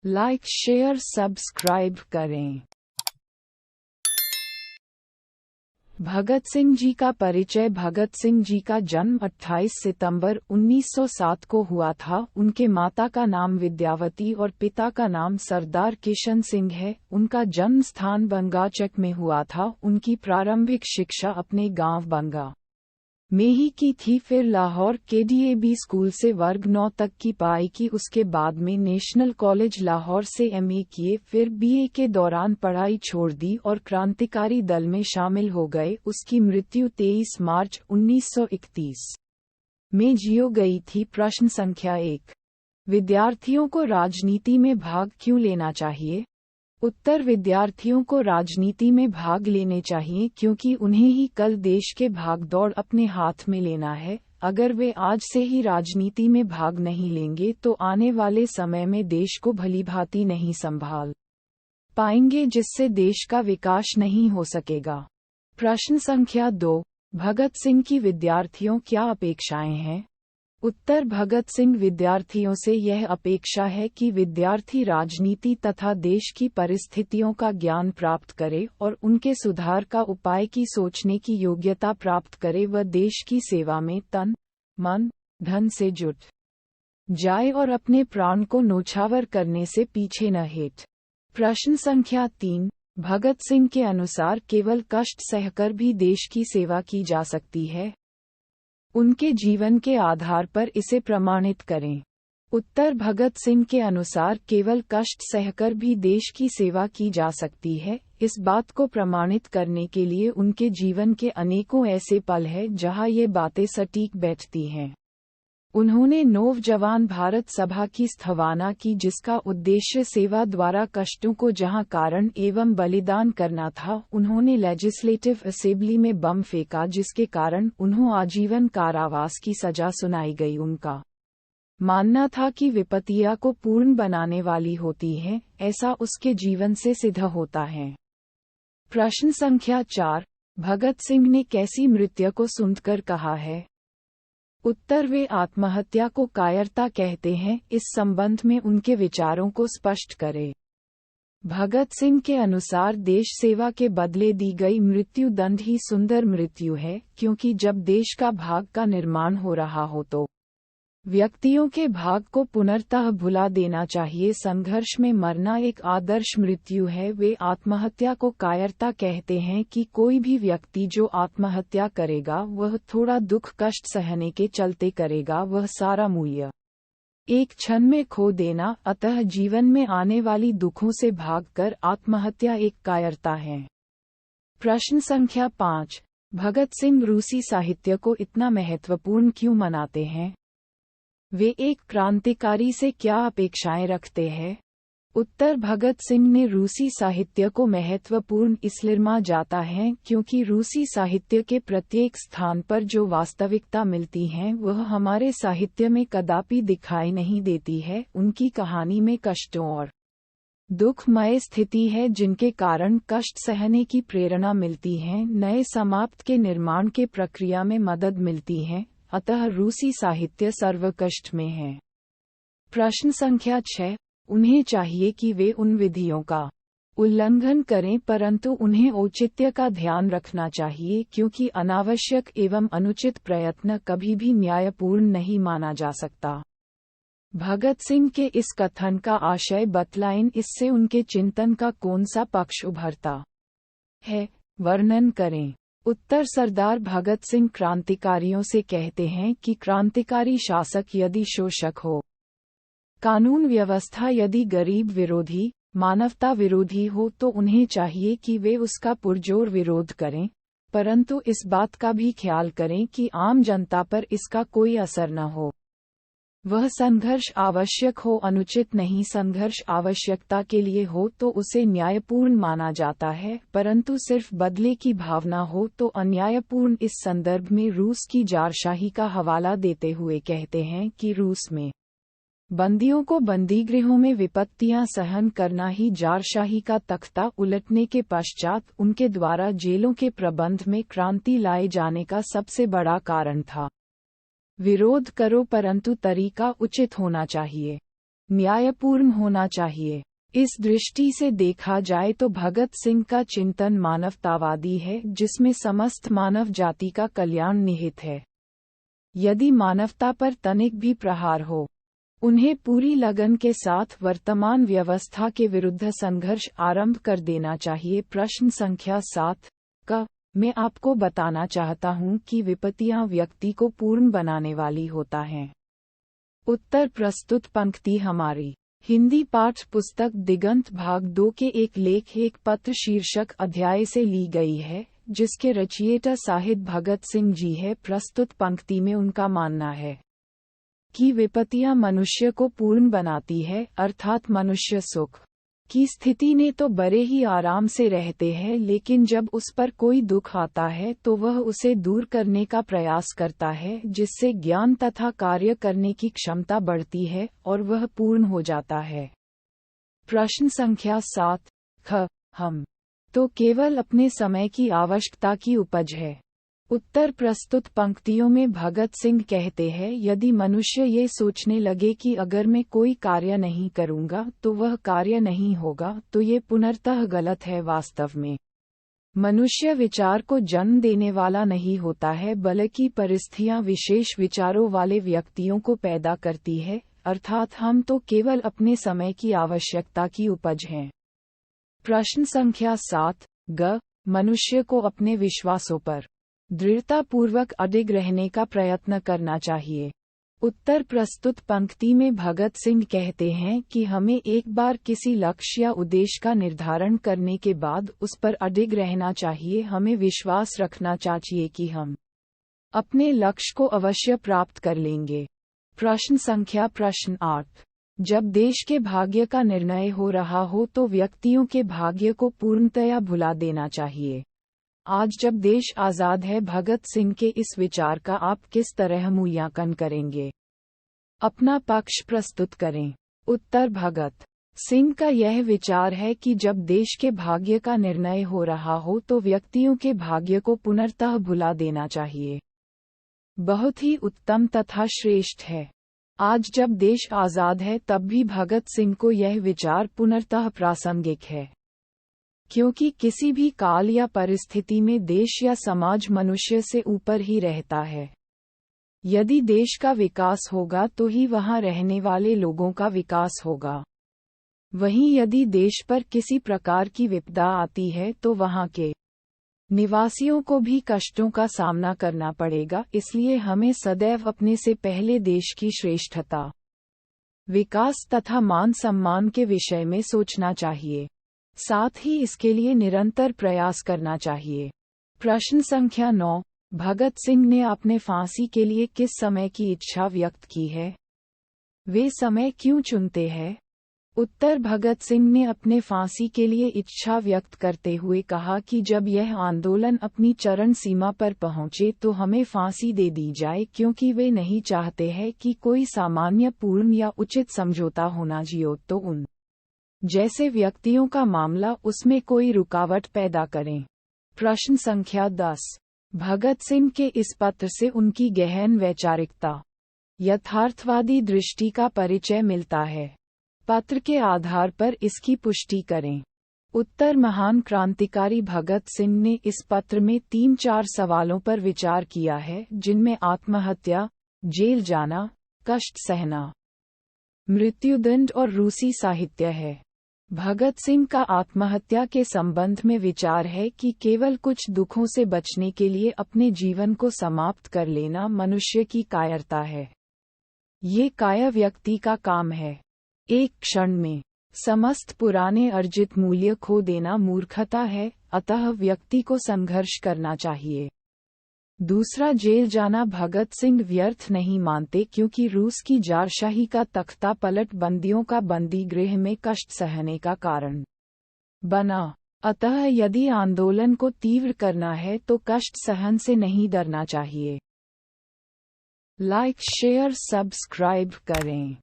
Like share subscribe करें। भगत सिंह जी का परिचय। भगत सिंह जी का जन्म 28 सितंबर 1907 को हुआ था। उनके माता का नाम विद्यावती और पिता का नाम सरदार किशन सिंह है। उनका जन्म स्थान बंगाचक में हुआ था। उनकी प्रारंभिक शिक्षा अपने गांव बंगा में ही की थी। फिर लाहौर के DAB स्कूल से वर्ग 9 तक की पढ़ाई की। उसके बाद में नेशनल कॉलेज लाहौर से MA किए। फिर BA के दौरान पढ़ाई छोड़ दी और क्रांतिकारी दल में शामिल हो गए। उसकी मृत्यु 23 मार्च 1931 में जियो गई थी। प्रश्न संख्या 1, विद्यार्थियों को राजनीति में भाग क्यों लेना चाहिए? उत्तर, विद्यार्थियों को राजनीति में भाग लेने चाहिए क्योंकि उन्हें ही कल देश के भागदौड़ अपने हाथ में लेना है। अगर वे आज से ही राजनीति में भाग नहीं लेंगे तो आने वाले समय में देश को भलीभांति नहीं संभाल पाएंगे, जिससे देश का विकास नहीं हो सकेगा। प्रश्न संख्या 2, भगत सिंह की विद्यार्थियों क्या अपेक्षाएं हैं? उत्तर, भगत सिंह विद्यार्थियों से यह अपेक्षा है कि विद्यार्थी राजनीति तथा देश की परिस्थितियों का ज्ञान प्राप्त करे और उनके सुधार का उपाय की सोचने की योग्यता प्राप्त करे। वह देश की सेवा में तन, मन, धन से जुट जाए और अपने प्राण को न्योछावर करने से पीछे न हटे। प्रश्न संख्या 3, भगत सिंह के अनुसार केवल कष्ट सहकर भी देश की सेवा की जा सकती है? उनके जीवन के आधार पर इसे प्रमाणित करें। उत्तर, भगत सिंह के अनुसार केवल कष्ट सहकर भी देश की सेवा की जा सकती है। इस बात को प्रमाणित करने के लिए उनके जीवन के अनेकों ऐसे पल हैं जहां ये बातें सटीक बैठती हैं। उन्होंने नौजवान भारत सभा की स्थापना की, जिसका उद्देश्य सेवा द्वारा कष्टों को जहां कारण एवं बलिदान करना था। उन्होंने लेजिस्लेटिव असेंबली में बम फेंका, जिसके कारण उन्हें आजीवन कारावास की सजा सुनाई गई। उनका मानना था कि विपत्तियां को पूर्ण बनाने वाली होती हैं, ऐसा उसके जीवन से सिद्ध होता है। प्रश्न संख्या 4, भगत सिंह ने कैसी मृत्यु को सुनकर कहा है? उत्तर, वे आत्महत्या को कायरता कहते हैं। इस संबंध में उनके विचारों को स्पष्ट करें। भगत सिंह के अनुसार देश सेवा के बदले दी गई मृत्यु दंड ही सुंदर मृत्यु है, क्योंकि जब देश का भाग का निर्माण हो रहा हो तो व्यक्तियों के भाग को पुनर्तः भुला देना चाहिए। संघर्ष में मरना एक आदर्श मृत्यु है। वे आत्महत्या को कायरता कहते हैं कि कोई भी व्यक्ति जो आत्महत्या करेगा वह थोड़ा दुख कष्ट सहने के चलते करेगा, वह सारा मूल्य एक क्षण में खो देना। अतः जीवन में आने वाली दुखों से भागकर आत्महत्या एक कायरता है। प्रश्न संख्या 5, भगत सिंह रूसी साहित्य को इतना महत्वपूर्ण क्यों मानते हैं? वे एक क्रांतिकारी से क्या अपेक्षाएं रखते हैं? उत्तर, भगत सिंह ने रूसी साहित्य को महत्वपूर्ण इसलिए माना जाता है क्योंकि रूसी साहित्य के प्रत्येक स्थान पर जो वास्तविकता मिलती है वह हमारे साहित्य में कदापि दिखाई नहीं देती है। उनकी कहानी में कष्टों और दुखमय स्थिति है, जिनके कारण कष्ट सहने की प्रेरणा मिलती है, नए समाप्त के निर्माण के प्रक्रिया में मदद मिलती है। अतः रूसी साहित्य सर्वकष्ट में है। प्रश्न संख्या 6, उन्हें चाहिए कि वे उन विधियों का उल्लंघन करें, परंतु उन्हें औचित्य का ध्यान रखना चाहिए, क्योंकि अनावश्यक एवं अनुचित प्रयत्न कभी भी न्यायपूर्ण नहीं माना जा सकता। भगत सिंह के इस कथन का आशय बतलाएं। इससे उनके चिंतन का कौन सा पक्ष उभरता है, वर्णन करें। उत्तर, सरदार भगत सिंह क्रांतिकारियों से कहते हैं कि क्रांतिकारी शासक यदि शोषक हो, कानून व्यवस्था यदि गरीब विरोधी, मानवता विरोधी हो तो उन्हें चाहिए कि वे उसका पुरजोर विरोध करें, परंतु इस बात का भी ख्याल करें कि आम जनता पर इसका कोई असर न हो। वह संघर्ष आवश्यक हो, अनुचित नहीं। संघर्ष आवश्यकता के लिए हो तो उसे न्यायपूर्ण माना जाता है, परंतु सिर्फ बदले की भावना हो तो अन्यायपूर्ण। इस संदर्भ में रूस की जारशाही का हवाला देते हुए कहते हैं कि रूस में बंदियों को बंदीगृहों में विपत्तियां सहन करना ही जारशाही का तख्ता उलटने के पश्चात उनके द्वारा जेलों के प्रबंध में क्रांति लाए जाने का सबसे बड़ा कारण था। विरोध करो, परंतु तरीका उचित होना चाहिए। न्यायपूर्ण होना चाहिए। इस दृष्टि से देखा जाए तो भगत सिंह का चिंतन मानवतावादी है, जिसमें समस्त मानव जाति का कल्याण निहित है। यदि मानवता पर तनिक भी प्रहार हो, उन्हें पूरी लगन के साथ वर्तमान व्यवस्था के विरुद्ध संघर्ष आरंभ कर देना चाहिए। प्रश्न संख्या 7 का मैं आपको बताना चाहता हूं कि विपत्तियां व्यक्ति को पूर्ण बनाने वाली होता हैं। उत्तर प्रस्तुत पंक्ति हमारी हिंदी पाठ्य पुस्तक दिगंत भाग 2 के एक लेख एक पत्र शीर्षक अध्याय से ली गई है, जिसके रचयिता साहिब भगत सिंह जी है। प्रस्तुत पंक्ति में उनका मानना है कि विपत्तियां मनुष्य को पूर्ण बनाती है, अर्थात मनुष्य सुख की स्थिति ने तो बड़े ही आराम से रहते हैं, लेकिन जब उस पर कोई दुख आता है तो वह उसे दूर करने का प्रयास करता है, जिससे ज्ञान तथा कार्य करने की क्षमता बढ़ती है और वह पूर्ण हो जाता है। प्रश्न संख्या 7 ख हम तो केवल अपने समय की आवश्यकता की उपज है। उत्तर प्रस्तुत पंक्तियों में भगत सिंह कहते हैं, यदि मनुष्य ये सोचने लगे कि अगर मैं कोई कार्य नहीं करूंगा तो वह कार्य नहीं होगा, तो ये पूर्णतः गलत है। वास्तव में मनुष्य विचार को जन्म देने वाला नहीं होता है, बल्कि परिस्थितियां विशेष विचारों वाले व्यक्तियों को पैदा करती है, अर्थात हम तो केवल अपने समय की आवश्यकता की उपज हैं। प्रश्न संख्या 7 ग मनुष्य को अपने विश्वासों पर दृढ़तापूर्वक अडिग रहने का प्रयत्न करना चाहिए। उत्तर प्रस्तुत पंक्ति में भगत सिंह कहते हैं कि हमें एक बार किसी लक्ष्य या उद्देश्य का निर्धारण करने के बाद उस पर अडिग रहना चाहिए। हमें विश्वास रखना चाहिए कि हम अपने लक्ष्य को अवश्य प्राप्त कर लेंगे। प्रश्न 8 जब देश के भाग्य का निर्णय हो रहा हो तो व्यक्तियों के भाग्य को पूर्णतया भुला देना चाहिए। आज जब देश आज़ाद है, भगत सिंह के इस विचार का आप किस तरह मूल्यांकन करेंगे? अपना पक्ष प्रस्तुत करें। उत्तर भगत सिंह का यह विचार है कि जब देश के भाग्य का निर्णय हो रहा हो तो व्यक्तियों के भाग्य को पूर्णतः भुला देना चाहिए। बहुत ही उत्तम तथा श्रेष्ठ है। आज जब देश आज़ाद है तब भी भगत सिंह को यह विचार पूर्णतः प्रासंगिक है, क्योंकि किसी भी काल या परिस्थिति में देश या समाज मनुष्य से ऊपर ही रहता है। यदि देश का विकास होगा तो ही वहां रहने वाले लोगों का विकास होगा। वहीं यदि देश पर किसी प्रकार की विपदा आती है तो वहां के निवासियों को भी कष्टों का सामना करना पड़ेगा। इसलिए हमें सदैव अपने से पहले देश की श्रेष्ठता, विकास तथा मान सम्मान के विषय में सोचना चाहिए, साथ ही इसके लिए निरंतर प्रयास करना चाहिए। प्रश्न संख्या 9 भगत सिंह ने अपने फांसी के लिए किस समय की इच्छा व्यक्त की है? वे समय क्यों चुनते हैं? उत्तर भगत सिंह ने अपने फांसी के लिए इच्छा व्यक्त करते हुए कहा कि जब यह आंदोलन अपनी चरम सीमा पर पहुंचे तो हमें फांसी दे दी जाए, क्योंकि वे नहीं चाहते हैं कि कोई सामान्य पूर्ण या उचित समझौता होना जियो तो उन जैसे व्यक्तियों का मामला उसमें कोई रुकावट पैदा करें। प्रश्न संख्या 10 भगत सिंह के इस पत्र से उनकी गहन वैचारिकता, यथार्थवादी दृष्टि का परिचय मिलता है। पत्र के आधार पर इसकी पुष्टि करें। उत्तर महान क्रांतिकारी भगत सिंह ने इस पत्र में 3-4 सवालों पर विचार किया है, जिनमें आत्महत्या, जेल जाना, कष्ट सहना, मृत्युदंड और रूसी साहित्य है। भगत सिंह का आत्महत्या के संबंध में विचार है कि केवल कुछ दुखों से बचने के लिए अपने जीवन को समाप्त कर लेना मनुष्य की कायरता है। ये कायर व्यक्ति का काम है। एक क्षण में समस्त पुराने अर्जित मूल्य खो देना मूर्खता है, अतः व्यक्ति को संघर्ष करना चाहिए। दूसरा, जेल जाना भगत सिंह व्यर्थ नहीं मानते, क्योंकि रूस की जारशाही का तख्ता पलट बंदियों का बंदी गृह में कष्ट सहने का कारण बना। अतः यदि आंदोलन को तीव्र करना है तो कष्ट सहन से नहीं डरना चाहिए। लाइक, शेयर, सब्सक्राइब करें।